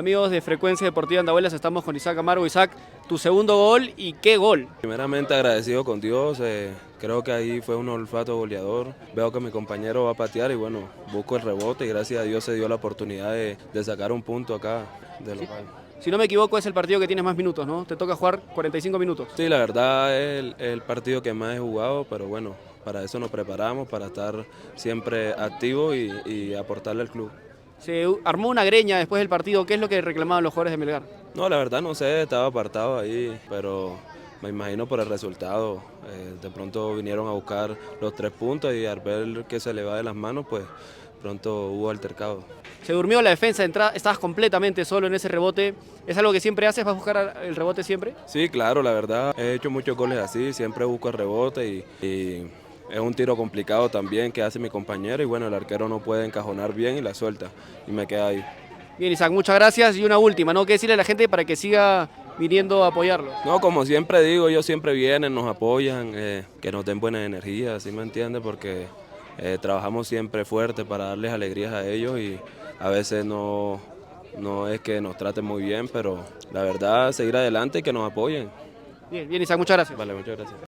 Amigos de Frecuencia Deportiva Andahuelas, estamos con Isaac Amargo. Isaac, tu segundo gol y qué gol. Primeramente agradecido con Dios, creo que ahí fue un olfato goleador. Veo que mi compañero va a patear y bueno, busco el rebote y gracias a Dios se dio la oportunidad de sacar un punto acá de local. Si no me equivoco, es el partido que tienes más minutos, ¿no? Te toca jugar 45 minutos. Sí, la verdad es el partido que más he jugado, pero bueno, para eso nos preparamos, para estar siempre activos y aportarle al club. Se armó una greña después del partido. ¿Qué es lo que reclamaban los jugadores de Melgar? No, la verdad no sé, estaba apartado ahí, pero me imagino por el resultado. De pronto vinieron a buscar los 3 puntos y al ver que se le va de las manos, pues pronto hubo altercado. Se durmió la defensa de entrada, estabas completamente solo en ese rebote. ¿Es algo que siempre haces? ¿Vas a buscar el rebote siempre? Sí, claro, la verdad, he hecho muchos goles así, siempre busco el rebote y es un tiro complicado también que hace mi compañero y bueno, el arquero no puede encajonar bien y la suelta y me queda ahí. Bien, Isaac, muchas gracias. Y una última, ¿no? ¿Qué decirle a la gente para que siga viniendo a apoyarlo? No, como siempre digo, ellos siempre vienen, nos apoyan, que nos den buena energía, ¿sí me entiende? Porque trabajamos siempre fuerte para darles alegrías a ellos y a veces no es que nos traten muy bien, pero la verdad seguir adelante y que nos apoyen. Bien, bien, Isaac, muchas gracias. Vale, muchas gracias.